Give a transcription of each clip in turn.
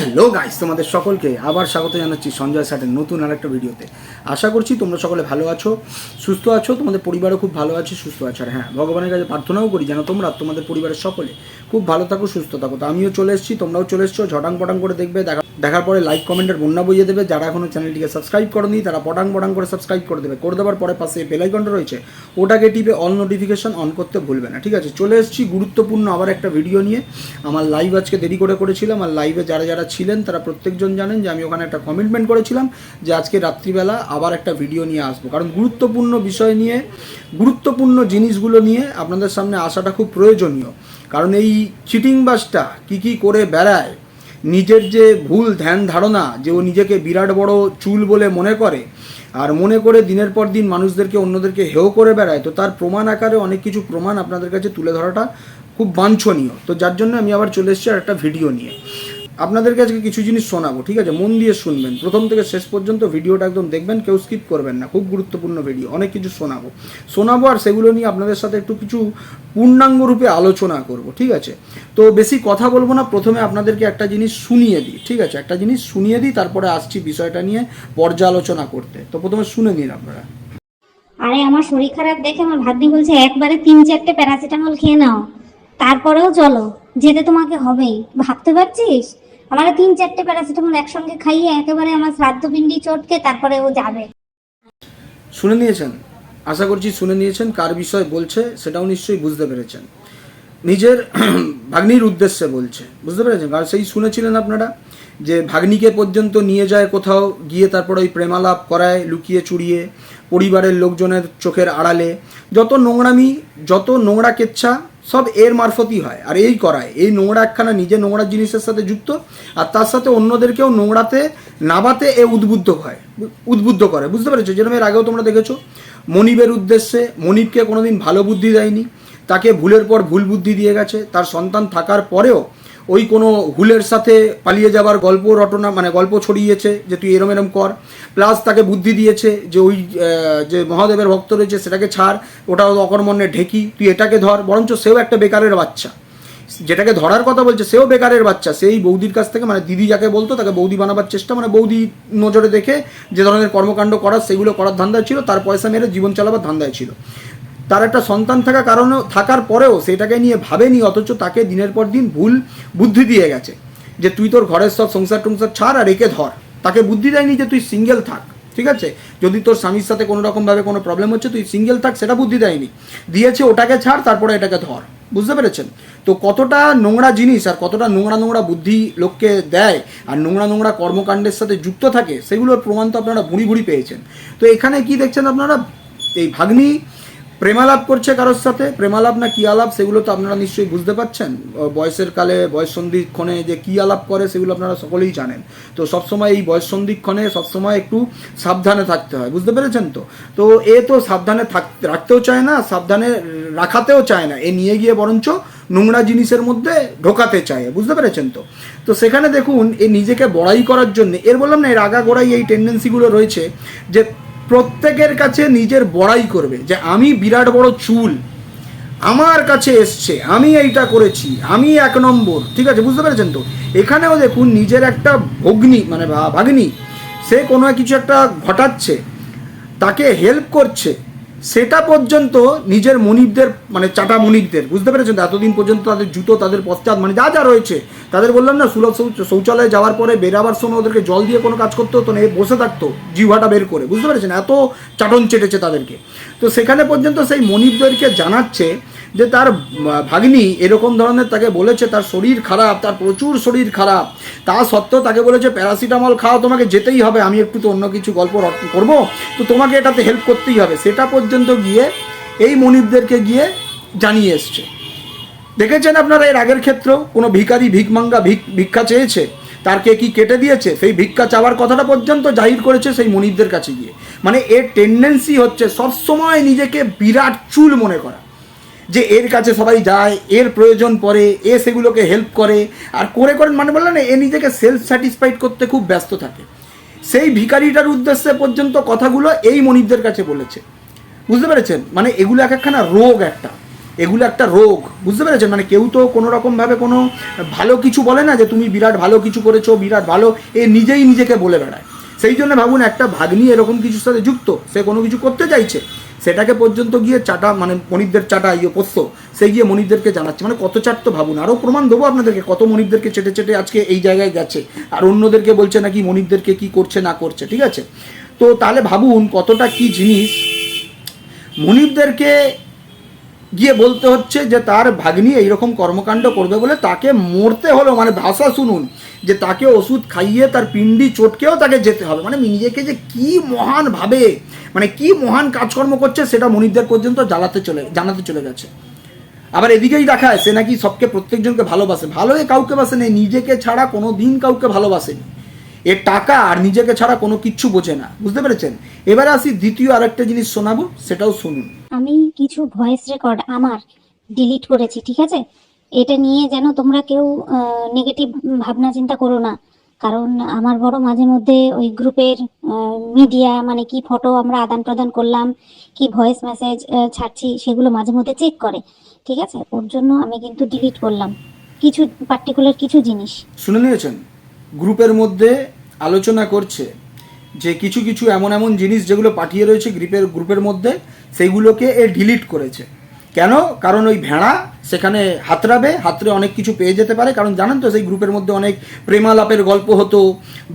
Hello guys, তোমাদের সকলকে আবার স্বাগত জানাচ্ছি সঞ্জয় স্যাটের নতুন আরেকটা ভিডিওতে। আশা করছি তোমরা সকলে ভালো আছো, সুস্থ আছো, তোমাদের পরিবারও খুব ভালো আছে, সুস্থ আছে। আর হ্যাঁ, ভগবানের কাছে প্রার্থনাও করি যেন তোমরা তোমাদের পরিবারের সকলে খুব ভালো থাকো, সুস্থ থাকো। তো আমিও চলে এসেছি, তোমরাও চলে এসছো। ঝটাং পটাং করে দেখবে, দেখার পরে লাইক কমেন্টের বন্যা বইয়ে দেবে। যারা এখনও চ্যানেলটিকে সাবস্ক্রাইব করোনি তারা পটাং পটাং করে সাবস্ক্রাইব করে দেবে। করে দেওয়ার পরে পাশে বেল আইকনটা রয়েছে, ওটাকে টিপে অল নোটিফিকেশন অন করতে ভুলবে না, ঠিক আছে? চলে এসেছি গুরুত্বপূর্ণ আবার একটা ভিডিও নিয়ে। আমার লাইভ আজকে দেরি করে করেছিলাম, আর লাইভে যারা যারা ছিলেন তারা প্রত্যেকজন জানেন যে আমি ওখানে একটা কমিটমেন্ট করেছিলাম যে আজকে রাত্রিবেলা আবার একটা ভিডিও নিয়ে আসবো, কারণ গুরুত্বপূর্ণ বিষয় নিয়ে, গুরুত্বপূর্ণ জিনিসগুলো নিয়ে আপনাদের সামনে আসাটা খুব প্রয়োজনীয়। কারণ এই চিটিংবাজটা কী করে বেড়ায়, নিজের যে ভুল ধ্যান ধারণা যে ও নিজেকে বিরাট বড় চুল বলে মনে করে, আর মনে করে দিনের পর দিন মানুষদেরকে অন্যদেরকে হেয় করে বেড়ায়, তো তার প্রমাণ আকারে অনেক কিছু প্রমাণ আপনাদের কাছে তুলে ধরাটা খুব বাঞ্ছনীয়। তো যার জন্য আমি আবার চলে এসেছি আর একটা ভিডিও নিয়ে। আপনাদের কাছে কিছু জিনিস শোনাবো, ঠিক আছে? মন দিয়ে শুনবেন, প্রথম থেকে শেষ পর্যন্ত ভিডিওটা একদম দেখবেন, কেউ স্কিপ করবেন না। খুব গুরুত্বপূর্ণ ভিডিও, অনেক কিছু শোনাবো আর সেগুলো নিয়ে আপনাদের সাথে একটু কিছু পূর্ণাঙ্গ রূপে আলোচনা করব, ঠিক আছে? তো বেশি কথা বলবো না, প্রথমে আপনাদেরকে একটা জিনিস শুনিয়ে দিই, ঠিক আছে? একটা জিনিস শুনিয়ে দিই, তারপরে আসছি বিষয়টা নিয়ে পর্যালোচনা করতে। তো প্রথমে শুনে নিন আপনারা। আরে আমার শরীর খারাপ দেখে আমার ভাগ্নি বলছে একবারে 3-4টে প্যারাসিটামল খেয়ে নাও, তারপরেও চলো, যেতে তোমাকে হবেই। ভাবতে পারছিস, আমার 3-4টে প্যারাসিটামল একসঙ্গে খাইয়ে একেবারে আমার শ্রাদ্ধপিণ্ডি চটকে তারপরে ও যাবে। শুনে নিয়েছেন? আশা করছি শুনে নিয়েছেন। কার বিষয় বলছে সেটাও নিশ্চয়ই বুঝতে পেরেছেন। নিজের ভাগ্নির উদ্দেশ্যে বলছে, বুঝতে পেরেছেন? কারণ সেই শুনেছিলেন আপনারা যে ভাগ্নিকে পর্যন্ত নিয়ে যায় কোথাও, গিয়ে তারপর ওই প্রেমালাপ করায় লুকিয়ে চুরিয়ে, পরিবারের লোকজনের চোখের আড়ালে। যত নোংরামি, যত নোংরা কেচ্ছা সব এর মারফতই হয়, আর এই করায়, এই নোংরা একখানা নিজে নোংরা জিনিসের সাথে যুক্ত, আর তার সাথে অন্যদেরকেও নোংরাতে নাবাতে এ উদ্বুদ্ধ করে, বুঝতে পেরেছো? যেরকম এর আগেও তোমরা দেখেছো মনিবের উদ্দেশ্যে, মনিবকে কোনোদিন ভালো বুদ্ধি দেয়নি, তাকে ভুলের পর ভুল বুদ্ধি দিয়ে গেছে। তার সন্তান থাকার পরেও ওই কোনো হুলের সাথে পালিয়ে যাবার গল্প রটনা, মানে গল্প ছড়িয়েছে যে তুই এরম এরম কর, প্লাস তাকে বুদ্ধি দিয়েছে যে ওই যে মহাদেবের ভক্ত রয়েছে সেটাকে ছাড়, ওটাও অকর্মণ্যে ঢেকি, তুই এটাকে ধর। বরঞ্চ সেও একটা বেকারের বাচ্চা, যেটাকে ধরার কথা বলছে সেও বেকারের বাচ্চা। সেই বৌদির কাছ থেকে, মানে দিদি যাকে বলতো তাকে বৌদি বানাবার চেষ্টা, মানে বৌদি নজরে দেখে যে ধরনের কর্মকাণ্ড করার সেগুলো করার ধান্দায় ছিল, তার পয়সা মেরে জীবন চালাবার ধান্দায় ছিল। তার একটা সন্তান থাকার পরেও সেটাকে নিয়ে ভাবেনি, অথচ তাকে দিনের পর দিন ভুল বুদ্ধি দিয়ে গেছে যে তুই তোর ঘরের সব সংসার টংসার ছাড় আর একে ধর। তাকে বুদ্ধি দেয়নি যে তুই সিঙ্গেল থাক, ঠিক আছে? যদি তোর স্বামীর সাথে কোনো রকমভাবে কোনো প্রবলেম হচ্ছে তুই সিঙ্গেল থাক, সেটা বুদ্ধি দেয়নি, দিয়েছে ওটাকে ছাড় তারপরে এটাকে ধর, বুঝতে পেরেছেন? তো কতটা নোংরা জিনিস আর কতটা নোংরা বুদ্ধি লোককে দেয় আর নোংরা কর্মকাণ্ডের সাথে যুক্ত থাকে, সেগুলোর প্রমাণ তো আপনারা ভুঁড়ি পেয়েছেন। তো এখানে কি দেখছেন আপনারা? এই ভাগ্নি প্রেমালাপ করছে কারোর সাথে, প্রেমালাপ না কী আলাপ সেগুলো তো আপনারা নিশ্চয়ই বুঝতে পারছেন। বয়সের কালে বয়ঃসন্ধিক্ষণে যে কী আলাপ করে সেগুলো আপনারা সকলেই জানেন। তো সবসময় এই বয়ঃসন্ধিক্ষণে সবসময় একটু সাবধানে থাকতে হয়, বুঝতে পেরেছেন? তো এ তো সাবধানে রাখতেও চায় না, সাবধানে রাখাতেও চায় না, এ নিয়ে গিয়ে বরঞ্চ নোংরা জিনিসের মধ্যে ঢোকাতে চায়, বুঝতে পেরেছেন? তো সেখানে দেখুন, এ নিজেকে বড়াই করার জন্য, এর বললাম না, এর আগাগোড়াই এই টেন্ডেন্সিগুলো রয়েছে যে প্রত্যেকের কাছে নিজের বড়াই করবে, যে আমি বিরাট বড় চুল, আমার কাছে এসছে, আমি এইটা করেছি, আমি 1 নম্বর, ঠিক আছে? বুঝতে পেরেছেন? তো এখানেও দেখুন নিজের একটা ভগ্নী মানে ভাগ্নি, সে কোনো কিছু একটা ঘটাচ্ছে, তাকে হেল্প করছে, সেটা পর্যন্ত নিজের মনিবদের, মানে চাটা মনিবদের, বুঝতে পেরেছেন? এতদিন পর্যন্ত তাদের জুতো, তাদের পশ্চাৎ, মানে যা যা রয়েছে তাদের, বললাম না, সুলভ শৌচালয়ে যাওয়ার পরে বেরাবার সময় ওদেরকে জল দিয়ে কোনো কাজ করতে হতো না, বসে থাকতো জিহ্বাটা বের করে, বুঝতে পেরেছেন? এত চাটন চেটেছে তাদেরকে। তো সেখানে পর্যন্ত সেই মনিবদেরকে জানাচ্ছে যে তার ভাগ্নি এরকম ধরনের তাকে বলেছে, তার শরীর খারাপ, তার প্রচুর শরীর খারাপ, তা সত্ত্বেও তাকে বলেছে প্যারাসিটামল খাও, তোমাকে যেতেই হবে, আমি একটু তো অন্য কিছু গল্প করবো, তো তোমাকে এটাতে হেল্প করতেই হবে, সেটা পর্যন্ত গিয়ে এই মনিবদেরকে গিয়ে জানিয়ে এসছে। দেখেছেন আপনারা এর আগের ক্ষেত্রেও কোনো ভিখারি ভিকমাঙ্গা ভিক্ষা চেয়েছে, তার কে কি কেটে দিয়েছে, সেই ভিক্ষা চাওয়ার কথাটা পর্যন্ত জাহির করেছে সেই মনিবদের কাছে গিয়ে। মানে এর টেন্ডেন্সি হচ্ছে সবসময় নিজেকে বিরাট চুল মনে করা, যে এর কাছে সবাই যায়, এর প্রয়োজন পড়ে, এ সেগুলোকে হেল্প করে, আর করে মানে বললেন না, এ নিজেকে সেলফ স্যাটিসফাইড করতে খুব ব্যস্ত থাকে। সেই ভিখারিটার উদ্দেশ্যে পর্যন্ত কথাগুলো এই মনিবদের কাছে বলেছে, বুঝতে পেরেছেন? মানে এগুলো একখানা রোগ একটা, এগুলো একটা রোগ, বুঝতে পেরেছেন? মানে কেউ তো কোনো রকমভাবে কোনো ভালো কিছু বলে না যে তুমি বিরাট ভালো কিছু করেছো, বিরাট ভালো, এ নিজেই নিজেকে বলে বেড়ায়। সেই জন্য ভাবুন, একটা ভাগ্নি এরকম কিছুর সাথে যুক্ত, সে কোনো কিছু করতে চাইছে, সেটাকে পর্যন্ত গিয়ে চাটা, মানে মনিবদের চাটা পোষ্য, সে গিয়ে মনিবদেরকে জানাচ্ছে, মানে কত চাট তো ভাবুন। আরও প্রমাণ দেবো আপনাদেরকে, কত মনিবদেরকে চেটে চেটে আজকে এই জায়গায় গেছে, আর অন্যদেরকে বলছে নাকি মনিবদেরকে কি করছে না করছে, ঠিক আছে? তো তাহলে ভাবুন কতটা কি জিনিস মনিবদেরকে গিয়ে বলতে হচ্ছে যে তার ভাগ্নি এইরকম কর্মকাণ্ড করবে বলে তাকে মরতে হলো, মানে ভাষা শুনুন, যে তাকে ওষুধ খাইয়ে তার পিণ্ডি চটকেও তাকে যেতে হবে। মানে নিজেকে যে কি মহান ভাবে, মানে কি মহান কাজকর্ম করছে সেটা মনিবদের পর্যন্ত জানাতে চলে গেছে। আবার এদিকেই দেখায় সে নাকি সবকে, প্রত্যেকজনকে ভালোবাসে। ভালোই কাউকে বাসে নেই, নিজেকে ছাড়া কোনো দিন কাউকে ভালোবাসেনি। এ টাকা আর নিজেকে ছাড়া কোনো কিচ্ছু বোঝে না, বুঝতে পেরেছেন? এবারে আসি দ্বিতীয় আরেকটা জিনিস শোনাবো, সেটাও শুনুন। আমি কিছু ভয়েস রেকর্ড আমার ডিলিট করেছি, ঠিক আছে? এটা নিয়ে যেন তোমরা কেউ নেগেটিভ ভাবনা চিন্তা করো না, কারণ আমার বড় মাঝে মধ্যে ওই গ্রুপের মিডিয়া, মানে কি ফটো আমরা আদান প্রদান করলাম, কি ভয়েস মেসেজ ছাড়ছি, সেগুলো মাঝে মধ্যে চেক করে, ঠিক আছে? ওর জন্য আমি কিন্তু ডিলিট করলাম কিছু পার্টিকুলার কিছু জিনিস। শুনে নিয়েছেন? গ্রুপের মধ্যে আলোচনা করছে যে কিছু কিছু এমন এমন জিনিস যেগুলো পাঠিয়ে রয়েছে গ্রুপের মধ্যে, সেইগুলোকে এ ডিলিট করেছে। কেন? কারণ ওই ভেড়া সেখানে হাতড়ে অনেক কিছু পেয়ে যেতে পারে। কারণ জানেন তো, সেই গ্রুপের মধ্যে অনেক প্রেমালাপের গল্প হতো,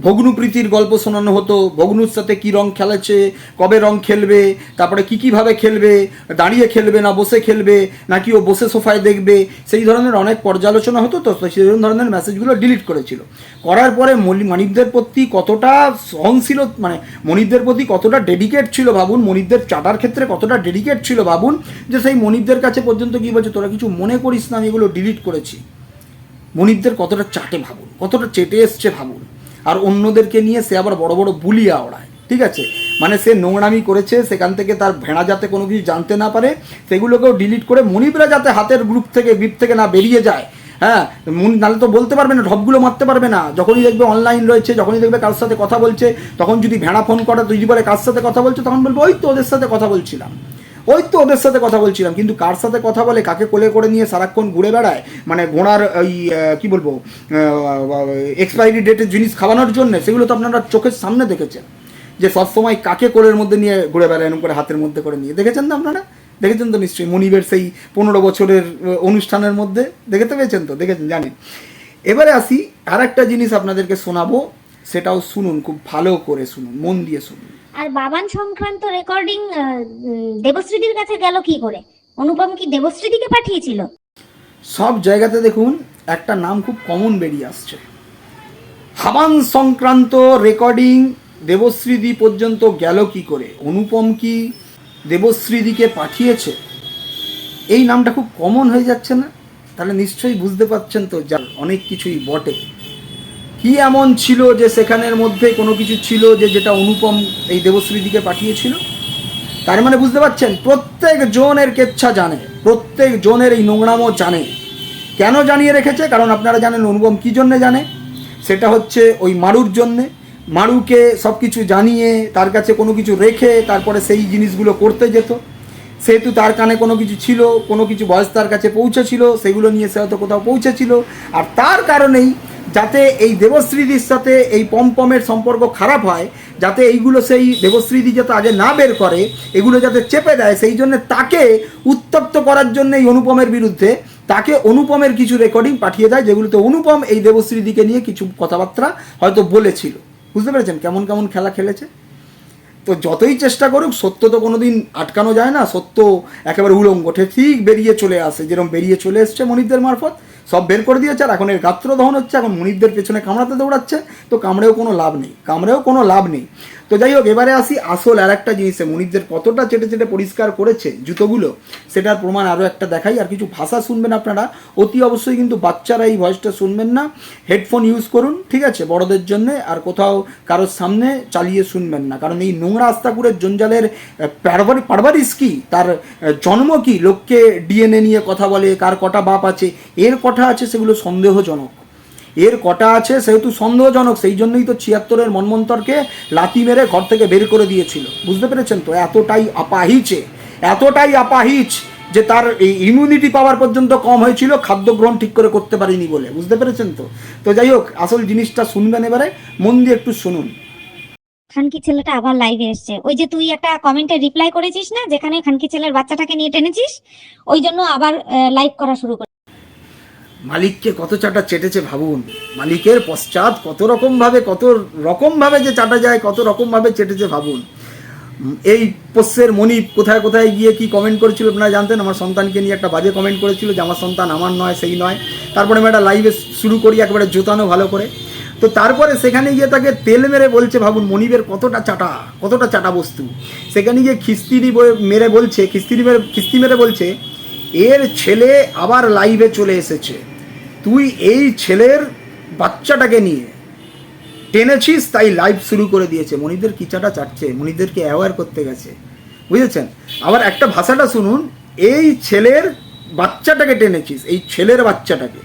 ভগ্নুপ্রীতির গল্প শোনানো হতো, ভগ্নুর সাথে কী রং খেলেছে, কবে রং খেলবে, তারপরে কীভাবে খেলবে, দাঁড়িয়ে খেলবে না বসে খেলবে, নাকি ও বসে সোফায় দেখবে, সেই ধরনের অনেক পর্যালোচনা হতো। তো সেই ধরনের মেসেজগুলো ডিলিট করেছিল। করার পরে মনিবদের প্রতি কতটা সহনশীল, মানে মনিবদের প্রতি কতটা ডেডিকেট ছিল ভাবুন, মনিবদের চাটার ক্ষেত্রে কতটা ডেডিকেট ছিল ভাবুন, যে সেই মনিবদের কাছে পর্যন্ত কি বলছে, তোরা কিছু মনে করিস না আমি এগুলো ডিলিট করেছি। মনিবদের কতটা চাটে ভাবুন, কতটা চেটে এসছে ভাবুন। আর অন্যদেরকে নিয়ে সে আবার বড় বড় বুলিয়া ওড়ায়, ঠিক আছে? মানে সে নোংরামি করেছে, সেখান থেকে তার ভেড়া যাতে কোনো কিছু জানতে না পারে, সেগুলোকেও ডিলিট করে মনিবরা যাতে হাতের গ্রুপ থেকে না বেরিয়ে যায়। হ্যাঁ, নাহলে তো বলতে পারবে না, ঢপগুলো মারতে পারবে না। যখনই দেখবে অনলাইন রয়েছে, যখনই দেখবে কার সাথে কথা বলছে, তখন যদি ভেড়া ফোন করে, তুই যদি বলে কার সাথে কথা বলছো, তখন বলবে ওই তো ওদের সাথে কথা বলছিলাম, কিন্তু কার সাথে কথা বলে, কাকে কোলে করে নিয়ে সারাক্ষণ ঘুরে বেড়ায়, মানে ঘোড়ার ওই কি বলবো এক্সপায়ারি ডেটের জিনিস খাওয়ানোর জন্য, সেগুলো তো আপনারা চোখের সামনে দেখেছেন, যে সবসময় কাকে কোলের মধ্যে নিয়ে ঘুরে বেড়ায়, এরকম করে হাতের মধ্যে করে নিয়ে, দেখেছেন না আপনারা? দেখেছেন তো নিশ্চয়ই, মনিবের সেই 15 বছরের অনুষ্ঠানের মধ্যে দেখতে পেয়েছেন তো, দেখেছেন, জানেন। এবারে আসি আর একটা জিনিস আপনাদেরকে শোনাবো, সেটাও শুনুন, খুব ভালো করে শুনুন, মন দিয়ে শুনুন। আর বাবান সংক্রান্ত রেকর্ডিং দেবশ্রীদির কাছে গেল কি করে? অনুপম কি দেবশ্রীদিকে পাঠিয়েছিল? সব জায়গাতে দেখুন একটা নাম খুব কমন বেরিয়ে আসছে, হাবান সংক্রান্ত রেকর্ডিং দেবশ্রীদি পর্যন্ত গেল কি করে? অনুপম কি দেবশ্রীদিকে পাঠিয়েছে? এই নামটা খুব কমন হয়ে যাচ্ছে না? তাহলে নিশ্চয়ই বুঝতে পারছেন তো, যা অনেক কিছুই বটে। কি এমন ছিল যে সেখানের মধ্যে কোনো কিছু ছিল যেটা অনুপম এই দেবশ্রীদিকে পাঠিয়েছিল? তার মানে বুঝতে পারছেন, প্রত্যেক জনের কেচ্ছা জানে, প্রত্যেক জনের এই নোংরামও জানে। কেন জানিয়ে রেখেছে? কারণ আপনারা জানেন অনুপম কী জন্যে জানে, সেটা হচ্ছে ওই মারুর জন্যে। মারুকে সব কিছু জানিয়ে তার কাছে কোনো কিছু রেখে তারপরে সেই জিনিসগুলো করতে যেত। সেহেতু তার কানে কোনো কিছু ছিল, কোনো কিছু বয়স তার কাছে পৌঁছেছিল, সেগুলো নিয়ে সে হয়তো কোথাও পৌঁছেছিল। আর তার কারণেই যাতে এই দেবশ্রীদির সাথে এই পমপমের সম্পর্ক খারাপ হয়, যাতে এইগুলো সেই দেবশ্রীদি যাতে আগে না বের করে, এগুলো যাতে চেপে দেয়, সেই জন্য তাকে উত্তপ্ত করার জন্য এই অনুপমের বিরুদ্ধে তাকে অনুপমের কিছু রেকর্ডিং পাঠিয়ে দেয়, যেগুলোতে অনুপম এই দেবশ্রীদিকে নিয়ে কিছু কথাবার্তা হয়তো বলেছিল। বুঝতে পেরেছেন কেমন কেমন খেলা খেলেছে? তো যতই চেষ্টা করুক, সত্য তো কোনোদিন আটকানো যায় না, সত্য একেবারে উলঙ্গ ঠিক বেরিয়ে চলে আসে, যেরকম বেরিয়ে চলে এসছে মনিবদের মারফত, সব বের করে দিয়েছে। আর এখন এর গাত্র দহন হচ্ছে, এখন মনিবদের পেছনে কামড়াতে দৌড়াচ্ছে, তো কামড়েও কোনো লাভ নেই। তো যাই হোক, এবারে আসি আসল আর একটা জিনিসে, মনিবদের কতটা চেটে চেটে পরিষ্কার করেছে জুতোগুলো, সেটার প্রমাণ আরও একটা দেখাই। আর কিছু ভাষা শুনবেন আপনারা, অতি অবশ্যই কিন্তু বাচ্চারা এই ভয়েসটা শুনবেন না, হেডফোন ইউজ করুন, ঠিক আছে, বড়দের জন্যে। আর কোথাও কারোর সামনে চালিয়ে শুনবেন না, কারণ এই নোংরা আস্তাকুরের জঞ্জালের পারভারিস কি, তার জন্ম কি, লোককে ডিএনএ নিয়ে কথা বলে, কার কটা বাপ আছে, এর কটা আছে, সেগুলো সন্দেহজনক। সেহেতু সন্দেহজনক, সেই জন্যই তো 76-এর মন্বন্তরকে লাথি মেরে ঘর থেকে বের করে দিয়েছিল। বুঝতে পেরেছেন তো? এতটাই আপাহিজ যে তার এই ইমিউনিটি পাওয়ার পর্যন্ত কম হয়েছিল খাদ্য গ্রহণ ঠিক করে করতে পারিনি বলে। বুঝতে পেরেছেন তো? তো যাই হোক, আসল জিনিসটা শুনবেন, এবারে মন দিয়ে একটু শুনুন। খানকি ছেলেটা আবার লাইভে এসছে। ওই যে তুই একটা কমেন্টে রিপ্লাই করেছিস না, যেখানে খানকি ছেলের বাচ্চাটাকে নিয়ে টেনেছিস, ওই জন্য আবার লাইভ করা শুরু করে। মালিককে কত চাটা চেটেছে ভাবুন। মালিকের পশ্চাৎ কত রকমভাবে যে চাটা যায়, কত রকমভাবে চেটেছে ভাবুন। এই পোষ্যের মনিপ কোথায় কোথায় গিয়ে কি কমেন্ট করেছিল আপনারা জানতেন? আমার সন্তানকে নিয়ে একটা বাজে কমেন্ট করেছিল যে আমার সন্তান আমার নয়, সেই নয়। তারপরে আমি একটা লাইভে শুরু করি একবারে জোতানো ভালো করে। তো তারপরে সেখানে গিয়ে তাকে তেল মেরে বলছে, ভাবুন মনিবের কতটা চাটা বস্তু। সেখানে গিয়ে খিস্তি মেরে বলছে এর ছেলে আবার লাইভে চলে এসেছে, তুই এই ছেলের বাচ্চাটাকে নিয়ে টেনেছিস তাই লাইভ শুরু করে দিয়েছে। মনিদের কিচাটা চাটছে, মনিদেরকে অ্যাওয়ার করতে গেছে, বুঝেছেন? আবার একটা ভাষাটা শুনুন, এই ছেলের বাচ্চাটাকে টেনেছিস, এই ছেলের বাচ্চাটাকে,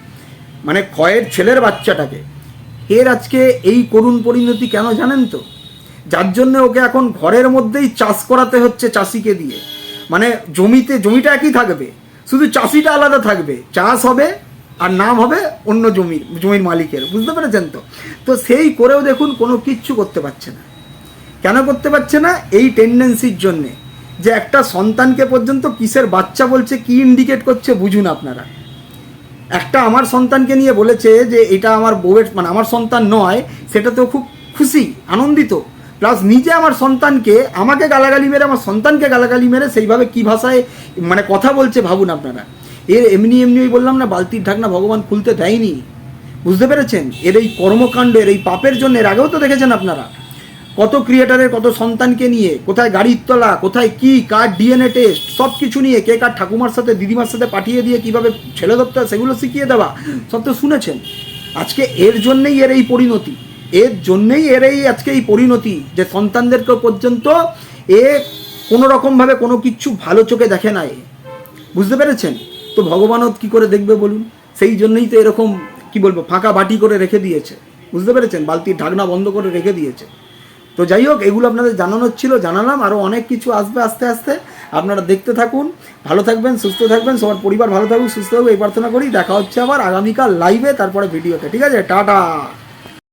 মানে ক্ষয়ের ছেলের বাচ্চাটাকে। এর আজকে এই করুণ পরিণতি কেন জানেন তো? যার জন্য ওকে এখন ঘরের মধ্যেই চাষ করাতে হচ্ছে চাষিকে দিয়ে। মানে জমিটা একই থাকবে, শুধু চাষিটা আলাদা থাকবে, চাষ হবে আর নাম হবে অন্য জমির মালিকের। বুঝতে পেরেছেন তো? তো সেই করেও দেখুন কোনো কিচ্ছু করতে পারছে না। কেন করতে পারছে না? এই টেন্ডেন্সির জন্যে, যে একটা সন্তানকে পর্যন্ত কিসের বাচ্চা বলছে, কি ইন্ডিকেট করছে বুঝুন আপনারা। একটা আমার সন্তানকে নিয়ে বলেছে যে এটা আমার বউয়ের, মানে আমার সন্তান নয়, সেটা তো খুব খুশি, আনন্দিত। প্লাস নিজে আমার সন্তানকে আমাকে গালাগালি মেরে, আমার সন্তানকে গালাগালি মেরে সেইভাবে কী ভাষায় মানে কথা বলছে ভাবুন আপনারা। এর এমনি ওই বললাম না, বালতির ঢাকনা ভগবান খুলতে দেয়নি। বুঝতে পেরেছেন? এর এই কর্মকাণ্ডের, এই পাপের জন্য এর আগেও তো দেখেছেন আপনারা কত ক্রিয়েটারের কত সন্তানকে নিয়ে কোথায় গাড়ির তলা, কোথায় কি, কার ডিএনএ টেস্ট, সব কিছু নিয়ে কে কার ঠাকুমার সাথে দিদিমার সাথে পাঠিয়ে দিয়ে কিভাবে ছেলে ধরতে হয় সেগুলো শিখিয়ে দেওয়া, সব তো শুনেছেন। আজকে এর জন্যেই এর এই পরিণতি, আজকে এই পরিণতি, যে সন্তানদেরকে পর্যন্ত এ কোনো রকমভাবে কোনো কিছু ভালো চোখে দেখে না। বুঝতে পেরেছেন তো? ভগবানও কি করে দেখবে বলুন? সেই জন্যই তো এরকম কি বলবো, ফাঁকা বাটি করে রেখে দিয়েছে। বুঝতে পেরেছেন? বালতির ঢাকনা বন্ধ করে রেখে দিয়েছে। তো যাই হোক, এগুলো আপনাদের জানানোর ছিল, জানালাম। আরও অনেক কিছু আসবে আস্তে আস্তে, আপনারা দেখতে থাকুন। ভালো থাকবেন, সুস্থ থাকবেন, সবার পরিবার ভালো থাকুক, সুস্থ থাকুক, এই প্রার্থনা করি। দেখা হচ্ছে আবার আগামীকাল লাইভে, তারপরে ভিডিওতে। ঠিক আছে? টাটা।